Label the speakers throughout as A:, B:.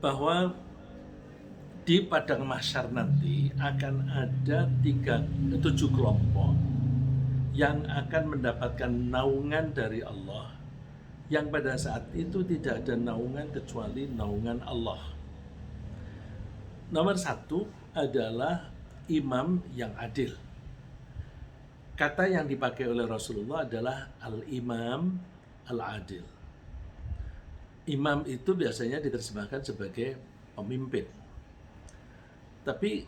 A: bahwa di padang mahsyar nanti akan ada 7 kelompok yang akan mendapatkan naungan dari Allah, yang pada saat itu tidak ada naungan kecuali naungan Allah. Nomor satu adalah imam yang adil. Kata yang dipakai oleh Rasulullah adalah al-imam al-adil. Imam itu biasanya diterjemahkan sebagai pemimpin. Tapi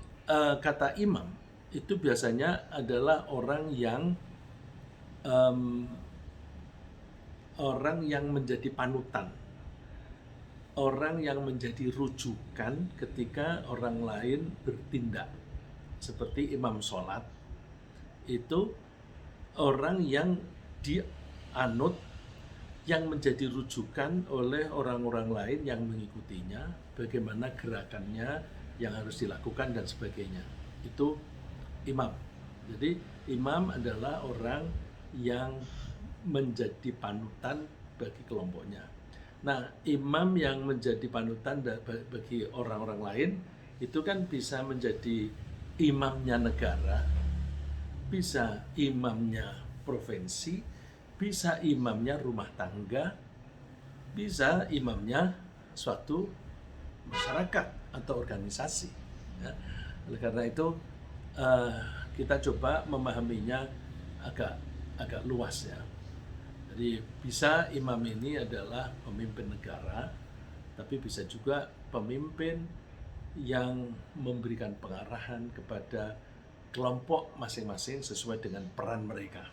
A: kata imam itu biasanya adalah orang yang menjadi panutan, orang yang menjadi rujukan ketika orang lain bertindak. Seperti imam sholat, itu orang yang dianut, yang menjadi rujukan oleh orang-orang lain yang mengikutinya, bagaimana gerakannya yang harus dilakukan dan sebagainya. Itu imam. Jadi imam adalah orang yang menjadi panutan bagi kelompoknya. Nah, imam yang menjadi panutan bagi orang-orang lain itu kan bisa menjadi imamnya negara, bisa imamnya provinsi, bisa imamnya rumah tangga, bisa imamnya suatu masyarakat atau organisasi. Ya. Oleh karena itu kita coba memahaminya agak luas ya. Jadi bisa imam ini adalah pemimpin negara, tapi bisa juga pemimpin yang memberikan pengarahan kepada kelompok masing-masing sesuai dengan peran mereka.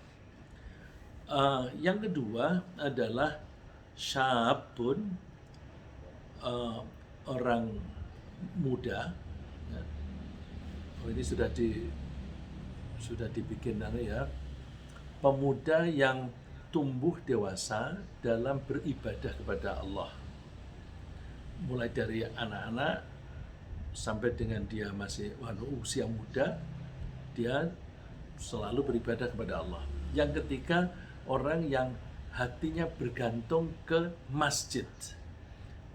A: Yang kedua adalah syabun, orang muda. Ini sudah dibikin ya, pemuda yang tumbuh dewasa dalam beribadah kepada Allah. Mulai dari anak-anak sampai dengan dia masih usia muda, dia selalu beribadah kepada Allah. Yang ketiga, orang yang hatinya bergantung ke masjid.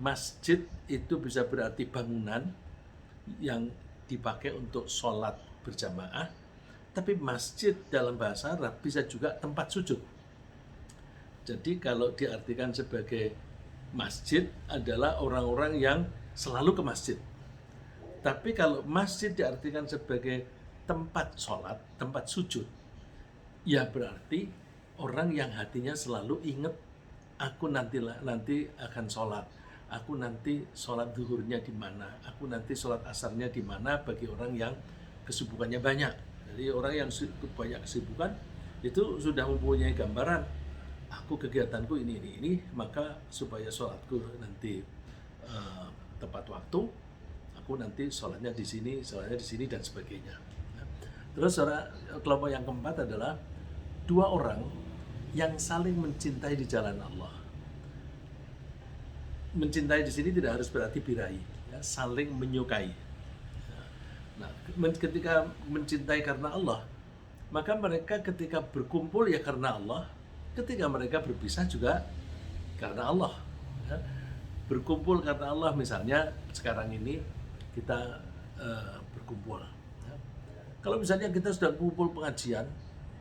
A: Masjid itu bisa berarti bangunan yang dipakai untuk sholat berjamaah, tapi masjid dalam bahasa Arab bisa juga tempat sujud. Jadi kalau diartikan sebagai masjid adalah orang-orang yang selalu ke masjid. Tapi kalau masjid diartikan sebagai tempat sholat, tempat sujud, ya berarti orang yang hatinya selalu ingat, aku nanti akan sholat, aku nanti sholat zuhurnya di mana, aku nanti sholat asarnya di mana, bagi orang yang kesibukannya banyak. Jadi orang yang banyak kesibukan itu sudah mempunyai gambaran, aku kegiatanku ini, maka supaya sholatku nanti tepat waktu, aku nanti sholatnya di sini dan sebagainya. Terus kelompok yang keempat adalah dua orang yang saling mencintai di jalan Allah. Mencintai di sini tidak harus berarti birahi, ya, saling menyukai. Nah, ketika mencintai karena Allah, maka mereka ketika berkumpul ya karena Allah, ketika mereka berpisah juga karena Allah. Ya. Berkumpul karena Allah, misalnya sekarang ini kita berkumpul. Ya. Kalau misalnya kita sudah kumpul pengajian,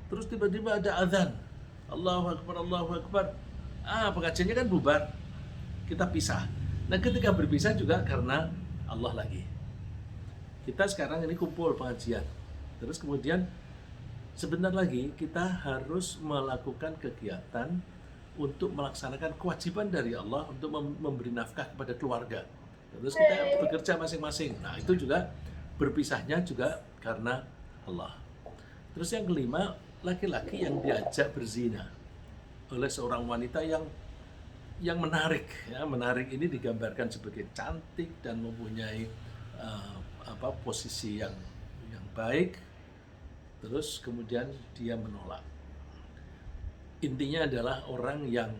A: terus tiba-tiba ada azan, Allahu Akbar, Allahu Akbar, pengajiannya kan bubar, kita pisah. Nah, ketika berpisah juga karena Allah lagi. Kita sekarang ini kumpul pengajian, terus kemudian sebentar lagi kita harus melakukan kegiatan untuk melaksanakan kewajiban dari Allah untuk memberi nafkah kepada keluarga. Terus kita bekerja masing-masing. Nah, itu juga berpisahnya juga karena Allah. Terus yang kelima, laki-laki yang diajak berzina oleh seorang wanita yang menarik. Ya, menarik ini digambarkan sebagai cantik dan mempunyai posisi yang baik. Terus kemudian dia menolak. Intinya adalah orang yang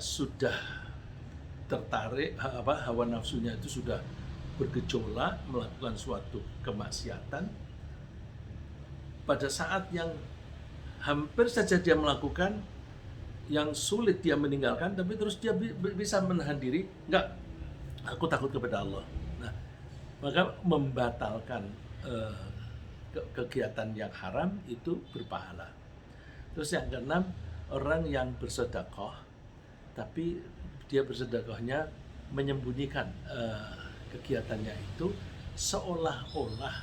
A: sudah tertarik, hawa nafsunya itu sudah bergejolak melakukan suatu kemaksiatan. Pada saat yang hampir saja dia melakukan, yang sulit dia meninggalkan, tapi terus dia bisa menahan diri, enggak, Aku takut kepada Allah. Nah, maka membatalkan kegiatan yang haram itu berpahala. Terus yang keenam, orang yang bersedekah tapi dia bersedekahnya menyembunyikan kegiatannya itu, seolah-olah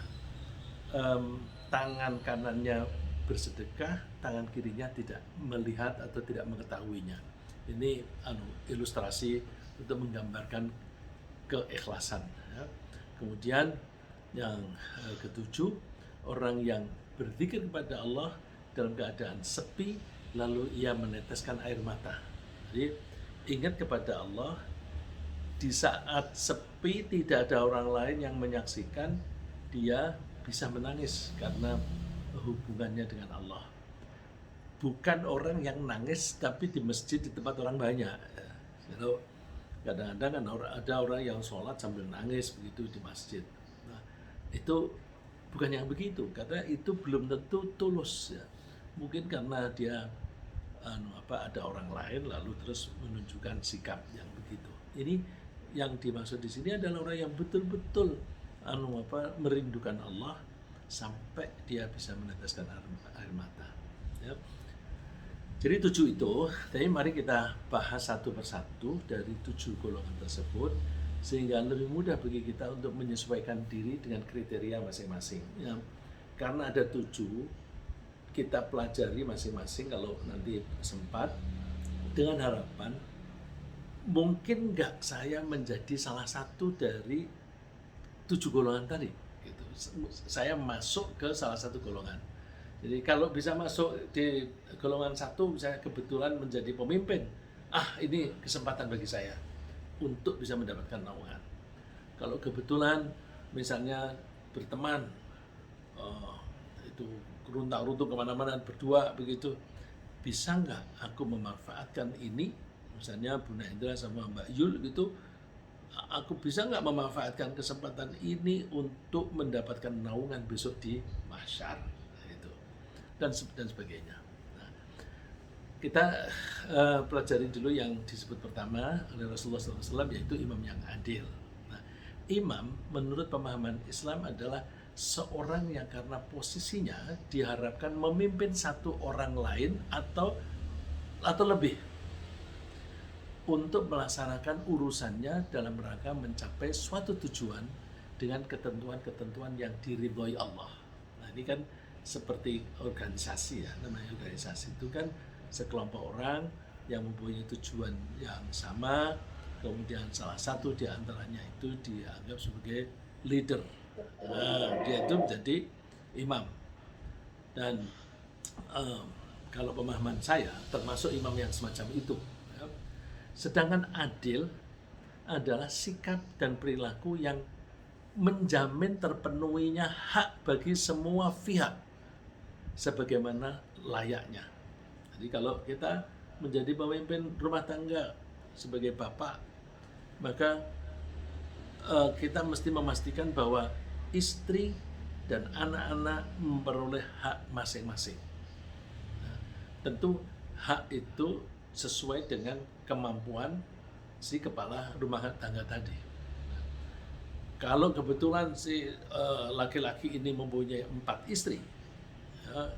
A: tangan kanannya bersedekah, tangan kirinya tidak melihat atau tidak mengetahuinya. Ini ilustrasi untuk menggambarkan keikhlasan. Ya. Kemudian yang ketujuh, orang yang berzikir kepada Allah dalam keadaan sepi, lalu ia meneteskan air mata. Jadi ingat kepada Allah di saat sepi, tidak ada orang lain yang menyaksikan, dia bisa menangis karena hubungannya dengan Allah. Bukan orang yang nangis tapi di masjid di tempat orang banyak. Kalau kadang-kadang kan ada orang yang sholat sambil nangis begitu di masjid. Nah, itu bukan yang begitu, karena itu belum tentu tulus ya. Mungkin karena dia ada orang lain lalu terus menunjukkan sikap yang begitu. Ini yang dimaksud di sini adalah orang yang betul-betul merindukan Allah sampai dia bisa meneteskan air mata. Ya. Jadi 7 itu, tapi mari kita bahas satu persatu dari 7 golongan tersebut sehingga lebih mudah bagi kita untuk menyesuaikan diri dengan kriteria masing-masing. Ya. Karena ada 7, kita pelajari masing-masing kalau nanti sempat, dengan harapan mungkin nggak saya menjadi salah satu dari 7 golongan tadi. Gitu. Saya masuk ke salah satu golongan. Jadi kalau bisa masuk di golongan 1, saya kebetulan menjadi pemimpin. Ini kesempatan bagi saya untuk bisa mendapatkan naungan. Kalau kebetulan misalnya berteman, itu runtang-runtung kemana-mana berdua begitu, bisa nggak aku memanfaatkan ini? Misalnya Bu Nahendra sama Mbak Yul gitu, aku bisa nggak memanfaatkan kesempatan ini untuk mendapatkan naungan besok di mahsyar, gitu. dan sebagainya. Nah, kita pelajari dulu yang disebut pertama oleh Rasulullah SAW, yaitu imam yang adil. Nah, imam menurut pemahaman Islam adalah seorang yang karena posisinya diharapkan memimpin satu orang lain atau lebih untuk melaksanakan urusannya dalam rangka mencapai suatu tujuan dengan ketentuan-ketentuan yang diridhoi Allah. Nah, ini kan seperti organisasi ya, namanya organisasi itu kan sekelompok orang yang mempunyai tujuan yang sama, kemudian salah satu di antaranya itu dianggap sebagai leader. Nah, dia itu menjadi imam. Dan kalau pemahaman saya termasuk imam yang semacam itu. Ya. Sedangkan adil adalah sikap dan perilaku yang menjamin terpenuhinya hak bagi semua pihak sebagaimana layaknya. Jadi kalau kita menjadi pemimpin rumah tangga sebagai bapak, maka kita mesti memastikan bahwa istri dan anak-anak memperoleh hak masing-masing. Nah, tentu hak itu sesuai dengan kemampuan si kepala rumah tangga tadi. Nah, kalau kebetulan si laki-laki ini mempunyai 4 istri, ya,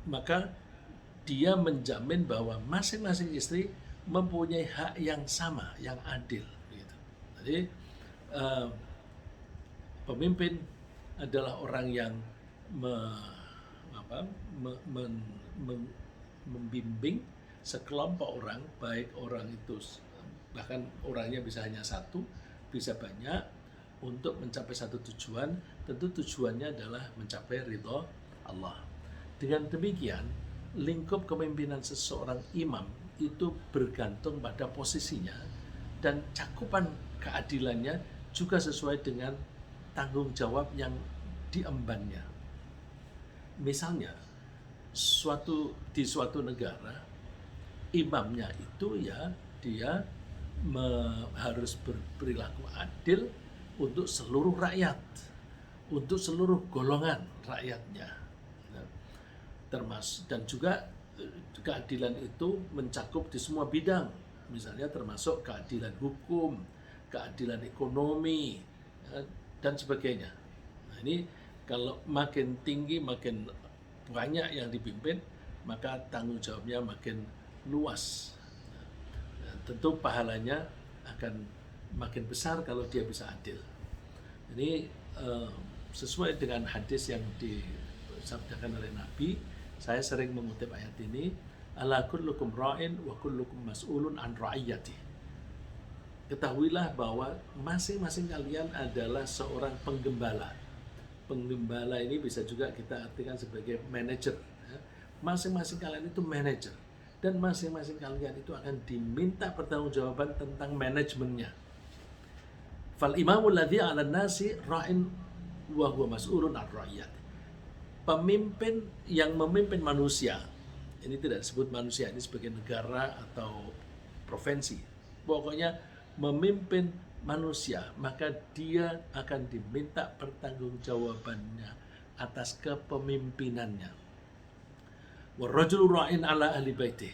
A: maka dia menjamin bahwa masing-masing istri mempunyai hak yang sama, yang adil. Gitu. Jadi pemimpin adalah orang yang membimbing sekelompok orang, baik orang itu bahkan orangnya bisa hanya satu, bisa banyak, untuk mencapai satu tujuan. Tentu tujuannya adalah mencapai ridho Allah. Dengan demikian, lingkup kepemimpinan seseorang imam itu bergantung pada posisinya dan cakupan keadilannya juga sesuai dengan tanggung jawab yang diembannya. Misalnya, di suatu negara, imamnya itu ya dia harus berperilaku adil untuk seluruh rakyat, untuk seluruh golongan rakyatnya. Dan juga keadilan itu mencakup di semua bidang, misalnya termasuk keadilan hukum, keadilan ekonomi, dan sebagainya. Nah, ini kalau makin tinggi, makin banyak yang dipimpin, maka tanggung jawabnya makin luas. Nah, tentu pahalanya akan makin besar kalau dia bisa adil. Ini sesuai dengan hadis yang disabdakan oleh Nabi. Saya sering mengutip ayat ini, ala kullukum ra'in wa kullukum mas'ulun an ra'iyati. Ketahuilah bahwa masing-masing kalian adalah seorang penggembala. Penggembala ini bisa juga kita artikan sebagai manajer. Masing-masing kalian itu manajer, dan masing-masing kalian itu akan diminta pertanggungjawaban tentang manajemennya. Fal imamul ladzi 'alan nasi ra'in wa huwa mas'ulun an ra'iyati. Pemimpin yang memimpin manusia, ini tidak disebut manusia, ini sebagai negara atau provinsi. Pokoknya memimpin manusia, maka dia akan diminta pertanggungjawabannya atas kepemimpinannya. Warrajulu ra'in 'ala ahli baitih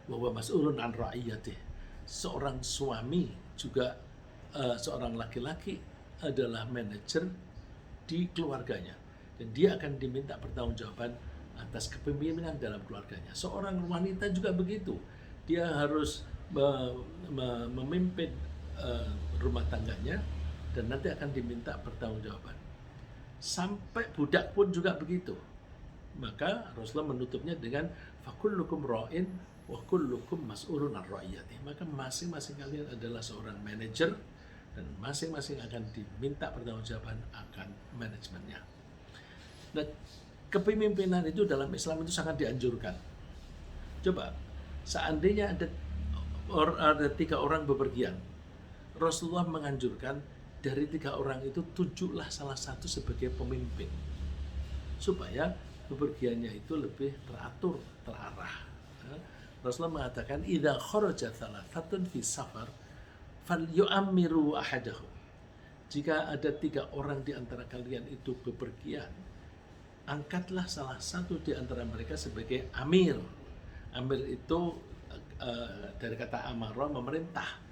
A: wa huwa mas'ulun an ra'iyatih. Seorang suami juga seorang laki-laki adalah manajer di keluarganya, dan dia akan diminta pertanggungjawaban atas kepemimpinan dalam keluarganya. Seorang wanita juga begitu, dia harus memimpin rumah tangganya, dan nanti akan diminta pertanggungjawaban. Sampai budak pun juga begitu. Maka Rasulullah menutupnya dengan fakullukum ra'in wa kullukum mas'ulun an ra'iyati. Maka masing-masing kalian adalah seorang manajer, dan masing-masing akan diminta pertanggungjawaban akan manajemennya. Nah, kepemimpinan itu dalam Islam itu sangat dianjurkan. Coba, seandainya ada 3 orang bepergian, Rasulullah menganjurkan dari 3 orang itu tunjuklah salah satu sebagai pemimpin, supaya bepergiannya itu lebih teratur, terarah. Rasulullah mengatakan, idza kharaja thalathatun fi safar falyu'ammiru ahadahum. Jika ada 3 orang di antara kalian itu bepergian, angkatlah salah satu di antara mereka sebagai amir. Amir itu dari kata amara, memerintah.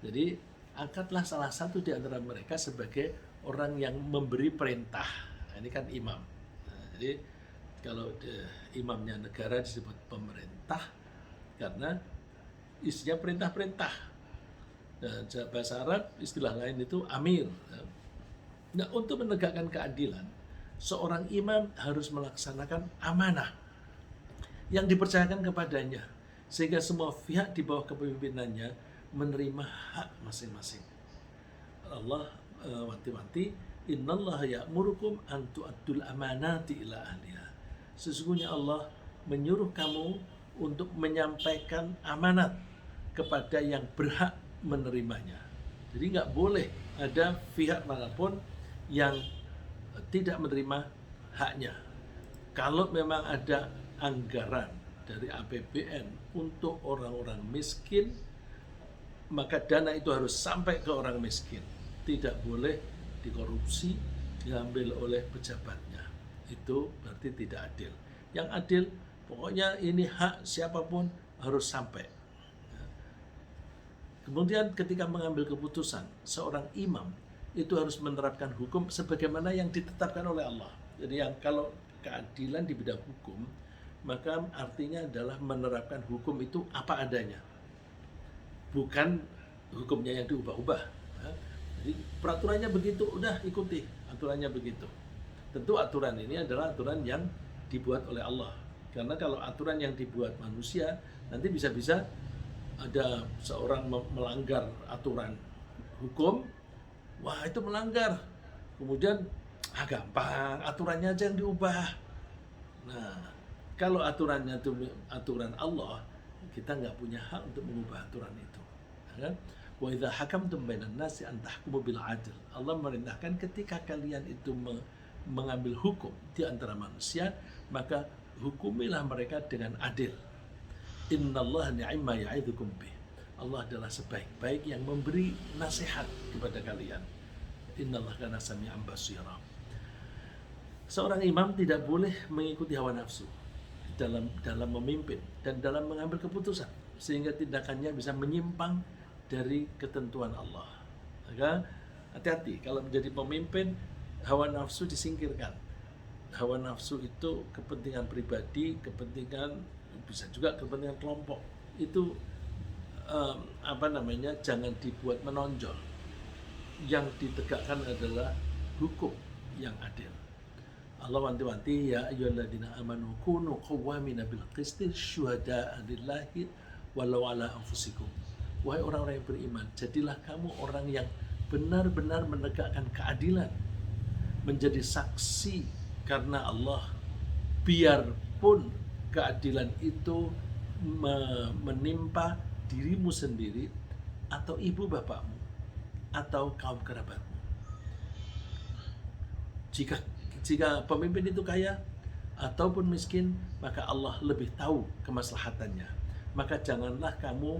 A: Jadi angkatlah salah satu di antara mereka sebagai orang yang memberi perintah. Nah, ini kan imam. Nah, jadi kalau imamnya negara disebut pemerintah karena isinya perintah-perintah. Dan bahasa Arab istilah lain itu amir. Nah, untuk menegakkan keadilan, seorang imam harus melaksanakan amanah yang dipercayakan kepadanya, sehingga semua pihak di bawah kepemimpinannya menerima hak masing-masing. Allah wanti-wanti, innallaha ya'murukum an tu'addul amanati ila ahliha. Sesungguhnya Allah menyuruh kamu untuk menyampaikan amanat kepada yang berhak menerimanya. Jadi nggak boleh ada pihak manapun yang tidak menerima haknya. Kalau memang ada anggaran dari APBN untuk orang-orang miskin, maka dana itu harus sampai ke orang miskin. Tidak boleh dikorupsi, diambil oleh pejabatnya. Itu berarti tidak adil. Yang adil, pokoknya ini hak siapapun harus sampai. Kemudian ketika mengambil keputusan, seorang imam itu harus menerapkan hukum sebagaimana yang ditetapkan oleh Allah. Jadi yang kalau keadilan di bidang hukum, maka artinya adalah menerapkan hukum itu apa adanya, bukan hukumnya yang diubah-ubah. Jadi peraturannya begitu, udah ikuti aturannya begitu. Tentu aturan ini adalah aturan yang dibuat oleh Allah. Karena kalau aturan yang dibuat manusia, nanti bisa-bisa ada seorang melanggar aturan hukum, wah itu melanggar. Kemudian gampang, aturannya aja yang diubah. Nah, kalau aturannya itu aturan Allah, kita nggak punya hak untuk mengubah aturan itu. Kan? Wa idza hakamtum bainan nasi an tahkumu bil adl. Allah merintahkan ketika kalian itu mengambil hukum di antara manusia, maka hukumilah mereka dengan adil. Innallaha ni'ma ya'idzukum bih. Allah adalah sebaik-baik yang memberi nasihat kepada kalian. Innallaha kana sami'an basira. Seorang imam tidak boleh mengikuti hawa nafsu dalam memimpin dan dalam mengambil keputusan. sehingga tindakannya bisa menyimpang dari ketentuan Allah. Maka hati-hati kalau menjadi pemimpin, hawa nafsu disingkirkan. Hawa nafsu itu kepentingan pribadi, kepentingan bisa juga kepentingan kelompok. Itu jangan dibuat menonjol. Yang ditegakkan adalah hukum yang adil. Allah wanti-wanti, ya ayyuhalladzina amanu kunu qawwamina bil qisti syuhada'a lillahi walau ala anfusikum. Wahai orang-orang yang beriman, jadilah kamu orang yang benar-benar menegakkan keadilan, menjadi saksi karena Allah, biarpun keadilan itu menimpa dirimu sendiri atau ibu bapakmu atau kaum kerabatmu. Jika pemimpin itu kaya ataupun miskin, maka Allah lebih tahu kemaslahatannya. Maka janganlah kamu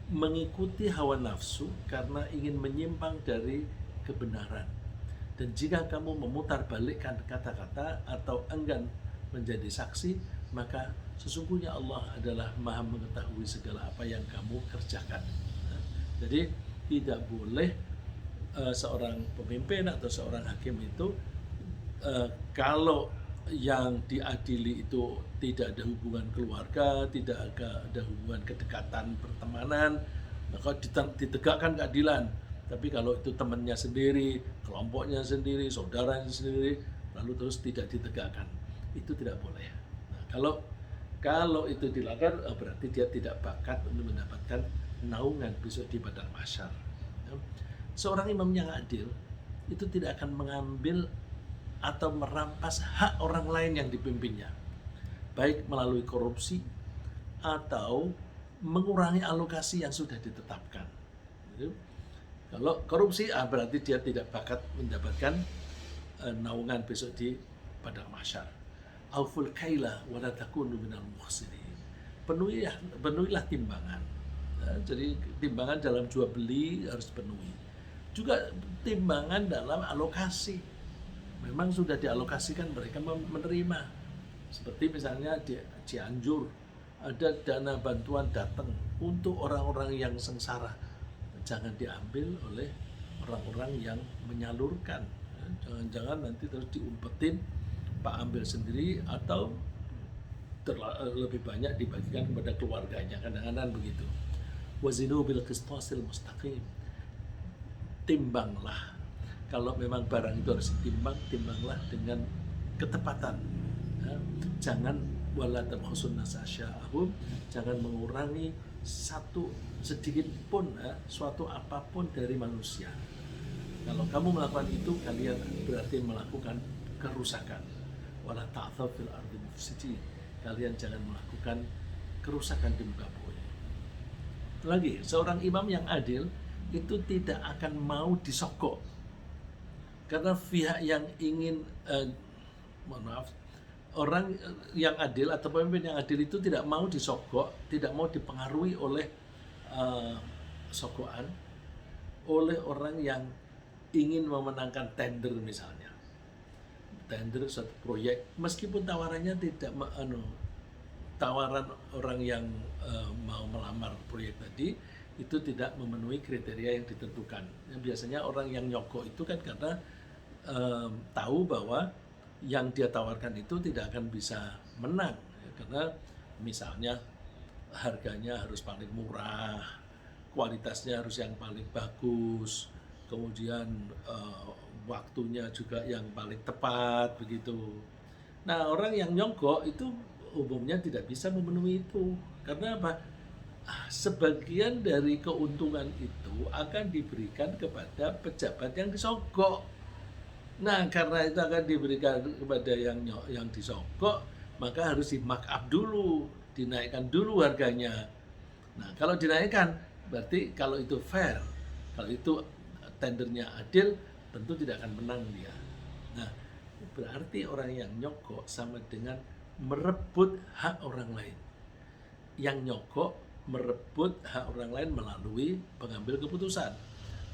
A: mengikuti hawa nafsu karena ingin menyimpang dari kebenaran. Dan jika kamu memutarbalikkan kata-kata atau enggan menjadi saksi, maka sesungguhnya Allah adalah Maha mengetahui segala apa yang kamu kerjakan. Jadi tidak boleh seorang pemimpin atau seorang hakim itu kalau yang diadili itu tidak ada hubungan keluarga, tidak ada hubungan kedekatan pertemanan, maka ditegakkan keadilan. Tapi kalau itu temannya sendiri, kelompoknya sendiri, saudaranya sendiri, lalu terus tidak ditegakkan, itu tidak boleh. Nah, kalau itu dilakukan, berarti dia tidak bakat untuk mendapatkan naungan besok di padang mahsyar. Seorang imam yang adil itu tidak akan mengambil atau merampas hak orang lain yang dipimpinnya, baik melalui korupsi atau mengurangi alokasi yang sudah ditetapkan. Kalau korupsi, berarti dia tidak bakat mendapatkan naungan besok di padang mahsyar. Auful kaila wa la takunu minal mukhsirin. Penuhilah timbangan. Jadi timbangan dalam jual beli harus penuhi. Juga timbangan dalam alokasi. Memang sudah dialokasikan, mereka menerima. Seperti misalnya di Cianjur ada dana bantuan datang untuk orang-orang yang sengsara. Jangan diambil oleh orang-orang yang menyalurkan. Jangan-jangan nanti terus diumpetin, Pak ambil sendiri atau lebih banyak dibagikan kepada keluarganya. Kadang-kadang begitu. Wazinu bil qistasil mustaqim. Timbanglah. Kalau memang barang itu harus ditimbang, timbanglah dengan ketepatan. Jangan wala tabkhusun nasa asya'ahum, jangan mengurangi sedikit pun suatu apapun dari manusia. Kalau kamu melakukan itu, kalian berarti melakukan kerusakan. Wala ta'thaw fil ardi mufsidin. Kalian jangan melakukan kerusakan di muka bumi. Lagi, seorang imam yang adil itu tidak akan mau disogok. Karena pihak yang ingin orang yang adil atau pemimpin yang adil itu tidak mau disogok, tidak mau dipengaruhi oleh sogokan, oleh orang yang ingin memenangkan tender misalnya. Tender suatu proyek, meskipun tawarannya tidak tawaran orang yang mau melamar proyek tadi itu tidak memenuhi kriteria yang ditentukan. Biasanya orang yang nyogok itu kan karena tahu bahwa yang dia tawarkan itu tidak akan bisa menang, karena misalnya harganya harus paling murah, kualitasnya harus yang paling bagus, kemudian waktunya juga yang paling tepat begitu. Nah, orang yang nyogok itu umumnya tidak bisa memenuhi itu. Karena apa? Sebagian dari keuntungan itu akan diberikan kepada pejabat yang disogok. Nah, karena itu akan diberikan kepada yang disogok, maka harus di mark up dulu, dinaikkan dulu harganya. Nah, kalau dinaikkan, berarti kalau itu fair, kalau itu tendernya adil, tentu tidak akan menang dia. Nah, berarti orang yang nyogok sama dengan merebut hak orang lain. Yang nyogok merebut hak orang lain melalui pengambil keputusan.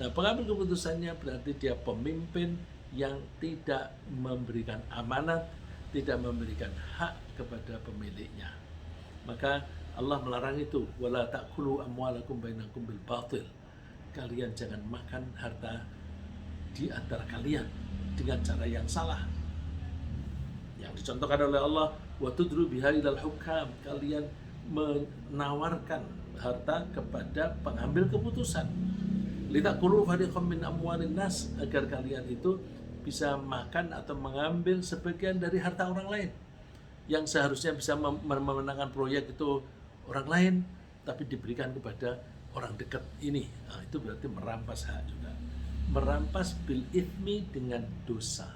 A: Nah, pengambil keputusannya berarti dia pemimpin yang tidak memberikan amanat, tidak memberikan hak kepada pemiliknya. Maka Allah melarang itu, wala ta'kulu amwalakum bainakum bil batil. Kalian jangan makan harta di antara kalian dengan cara yang salah. Yang dicontohkan oleh Allah, wa tudru biha ilal hukam. Kalian menawarkan harta kepada pengambil keputusan. Litakulu fariqam min amwalin nas, agar kalian itu bisa makan atau mengambil sebagian dari harta orang lain yang seharusnya bisa memenangkan proyek itu orang lain, tapi diberikan kepada orang dekat ini. Nah, itu berarti merampas hak juga. Merampas bil ithmi, dengan dosa.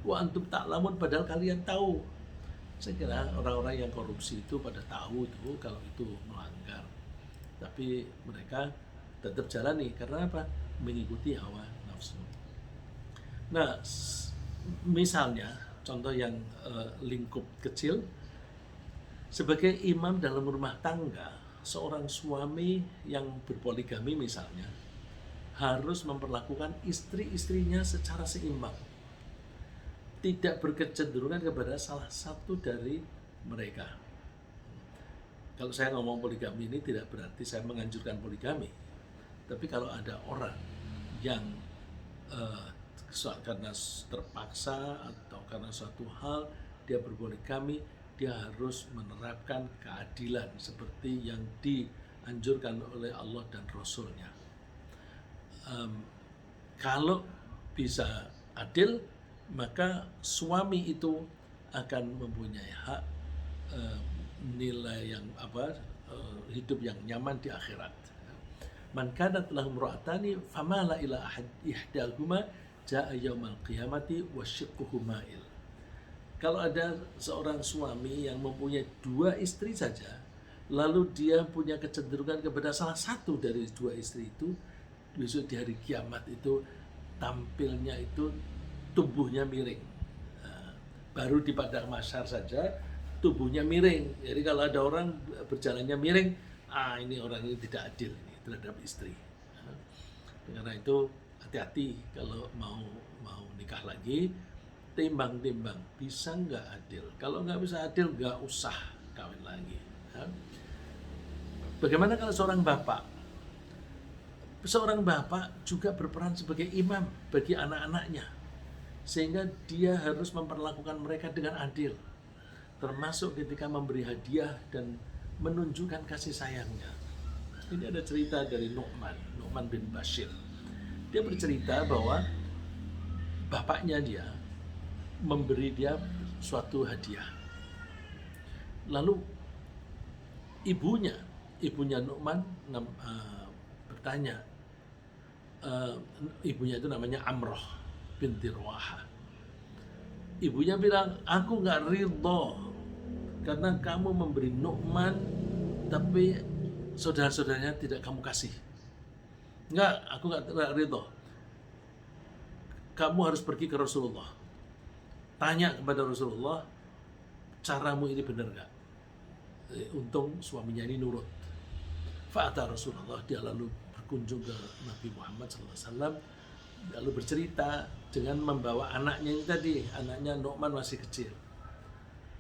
A: Wa antum ta'lamun, padahal kalian tahu. Saya kira orang-orang yang korupsi itu pada tahu itu kalau itu melanggar, tapi mereka tetap jalani karena apa? Mengikuti hawa nafsu. Nah, misalnya contoh yang lingkup kecil, sebagai imam dalam rumah tangga, seorang suami yang berpoligami misalnya harus memperlakukan istri-istrinya secara seimbang, tidak berkecenderungan kepada salah satu dari mereka. Kalau saya ngomong poligami ini tidak berarti saya menganjurkan poligami, tapi kalau ada orang yang karena terpaksa atau karena suatu hal dia berpoligami, dia harus menerapkan keadilan seperti yang dianjurkan oleh Allah dan Rasul-Nya. Kalau bisa adil, maka suami itu akan mempunyai hak nilai yang hidup yang nyaman di akhirat. Man kanat lahum ra'atani famala ila ahad ihdahuma jaa yaumal qiyamati wasyiqquhu ma'il. Kalau ada seorang suami yang mempunyai 2 istri saja, lalu dia punya kecenderungan kepada salah satu dari 2 istri itu, besok di hari kiamat itu tampilnya itu tubuhnya miring. Nah, baru di padang mahsyar saja tubuhnya miring. Jadi kalau ada orang berjalannya miring, ini orang ini tidak adil ini terhadap istri. Nah, karena itu hati-hati kalau mau nikah lagi, timbang-timbang bisa nggak adil. Kalau nggak bisa adil, nggak usah kawin lagi. Nah, bagaimana kalau seorang bapak? Seorang bapak juga berperan sebagai imam bagi anak-anaknya, sehingga dia harus memperlakukan mereka dengan adil, termasuk ketika memberi hadiah dan menunjukkan kasih sayangnya. Ini ada cerita dari Nu'man bin Bashir. Dia bercerita bahwa bapaknya dia memberi dia suatu hadiah. Lalu ibunya Nu'man bertanya, ibunya itu namanya Amroh binti Rawaha. Ibunya bilang, aku nggak ridho karena kamu memberi Nu'man tapi saudara-saudaranya tidak kamu kasih. Aku nggak ridho. Kamu harus pergi ke Rasulullah, tanya kepada Rasulullah, caramu ini benar nggak? Untung suaminya ini nurut. Fa'ata Rasulullah, dia lalu berkunjung ke Nabi Muhammad SAW, lalu bercerita dengan membawa anaknya ini tadi. Anaknya Nu'man masih kecil.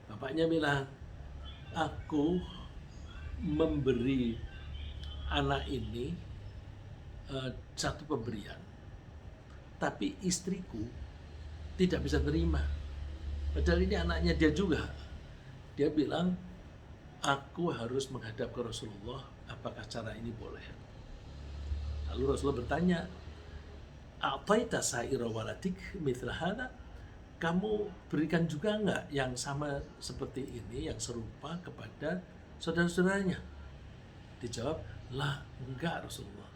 A: Bapaknya bilang, aku memberi anak ini satu pemberian, tapi istriku tidak bisa terima. Padahal ini anaknya dia juga. Dia bilang, aku harus menghadap ke Rasulullah, apakah cara ini boleh? Lalu Rasulullah bertanya, a'taita sa'ira waladik mithla hadha? Kamu berikan juga enggak yang sama seperti ini, yang serupa kepada saudara-saudaranya? Dijawab, lah, enggak Rasulullah.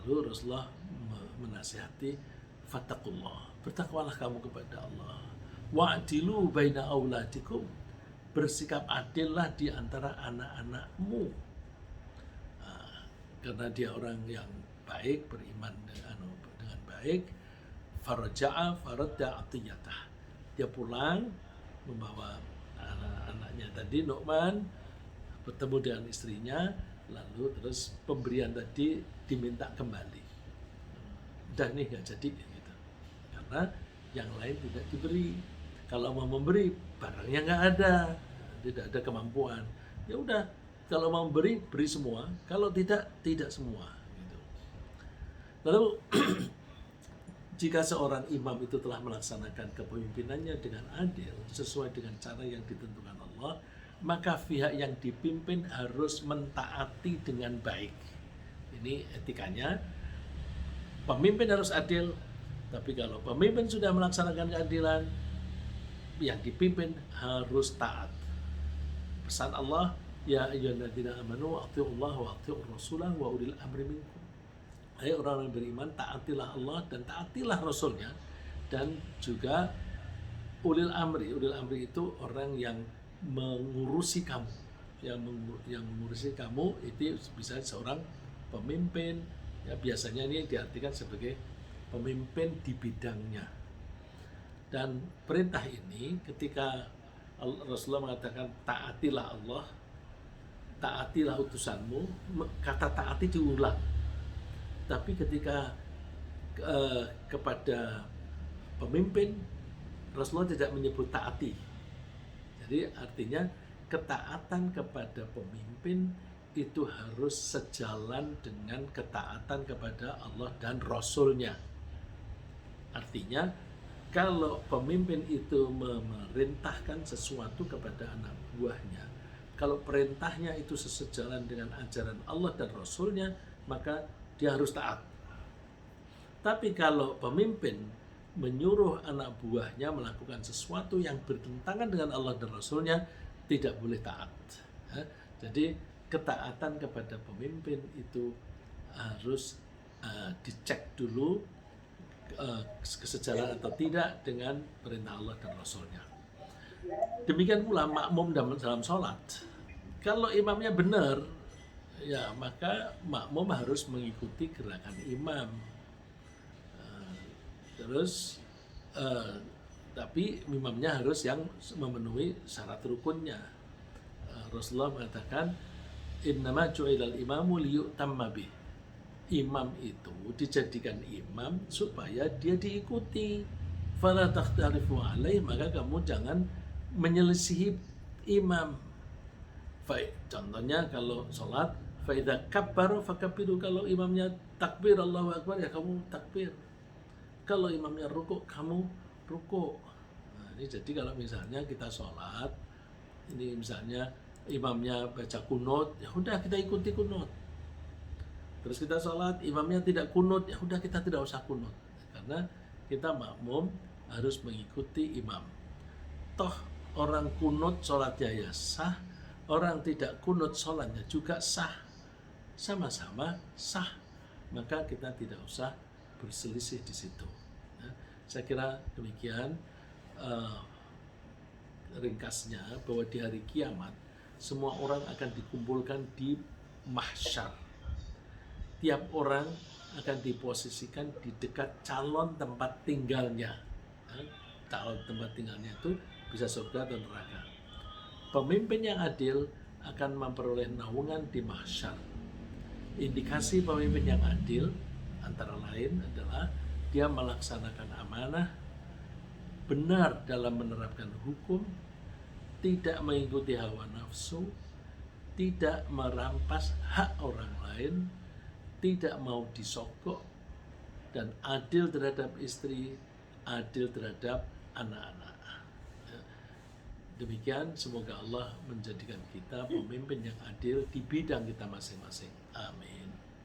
A: Lalu Rasulullah menasihati, fattaqullah, bertakwalah kamu kepada Allah. Wa'dilu baina auladikum, bersikap adillah di antara anak-anakmu. Karena dia orang yang baik, beriman dengan baik. Faraja'a faradda atiyatah, dia pulang membawa anak-anaknya tadi, Nu'man, bertemu dengan istrinya, lalu terus pemberian tadi diminta kembali. Dan nih nggak jadi gitu, karena yang lain tidak diberi. Kalau mau memberi, barangnya nggak ada, tidak ada kemampuan. Ya udah, kalau mau beri semua, kalau tidak semua. Gitu. Lalu jika seorang imam itu telah melaksanakan kepemimpinannya dengan adil sesuai dengan cara yang ditentukan Allah, maka pihak yang dipimpin harus mentaati dengan baik. Ini etikanya. Pemimpin harus adil, tapi kalau pemimpin sudah melaksanakan keadilan, yang dipimpin harus taat. Pesan Allah, ya ayyuhalladzina amanu atti'ullaha wa atti'ur rasulah wa ulil amri minkum. Hai orang yang beriman, taatilah Allah dan taatilah Rasulnya, dan juga ulil amri. Ulil amri itu orang yang mengurusi kamu. Yang mengurusi kamu itu bisa seorang pemimpin. Ya, biasanya ini diartikan sebagai pemimpin di bidangnya. Dan perintah ini ketika Rasulullah mengatakan taatilah Allah, taatilah utusanmu, kata taati diulang. Tapi ketika kepada pemimpin, Rasulullah tidak menyebut taati. Jadi artinya ketaatan kepada pemimpin itu harus sejalan dengan ketaatan kepada Allah dan Rasulnya. Artinya kalau pemimpin itu memerintahkan sesuatu kepada anak buahnya, kalau perintahnya itu sejalan dengan ajaran Allah dan Rasulnya, maka dia harus taat. Tapi kalau pemimpin menyuruh anak buahnya melakukan sesuatu yang bertentangan dengan Allah dan Rasulnya, tidak boleh taat. Jadi ketaatan kepada pemimpin itu harus dicek dulu kesejalan atau tidak dengan perintah Allah dan Rasulnya. Demikian pula makmum dalam sholat. Kalau imamnya benar, ya maka makmum harus mengikuti gerakan imam. Tapi imamnya harus yang memenuhi syarat rukunnya. Rasulullah mengatakan, innama ju'ilal imamu liyu'tamma bih. Imam itu dijadikan imam supaya dia diikuti. Fala takhtalifu alaih, maka kamu jangan menyelisihi imam. Contohnya kalau sholat, fa idza kabbara fakabbiru, kalau imamnya takbir Allahu akbar ya kamu takbir. Kalau imamnya rukuk, kamu rukuk. Nah, ini jadi kalau misalnya kita sholat, ini misalnya imamnya baca kunut, ya udah kita ikuti kunut. Terus kita sholat, imamnya tidak kunut, ya udah kita tidak usah kunut. Karena kita makmum harus mengikuti imam. Toh orang kunut sholatnya ya sah, orang tidak kunut sholatnya juga sah. Sama-sama sah. Maka kita tidak usah berselisih di situ. Ya, saya kira demikian ringkasnya, bahwa di hari kiamat semua orang akan dikumpulkan di mahsyar. Tiap orang akan diposisikan di dekat calon tempat tinggalnya. Calon tempat tinggalnya itu bisa surga atau neraka. Pemimpin yang adil akan memperoleh naungan di mahsyar. Indikasi pemimpin yang adil antara lain adalah dia melaksanakan amanah, benar dalam menerapkan hukum, tidak mengikuti hawa nafsu, tidak merampas hak orang lain, tidak mau disogok, dan adil terhadap istri, adil terhadap anak-anak. Demikian, semoga Allah menjadikan kita pemimpin yang adil di bidang kita masing-masing. Amin.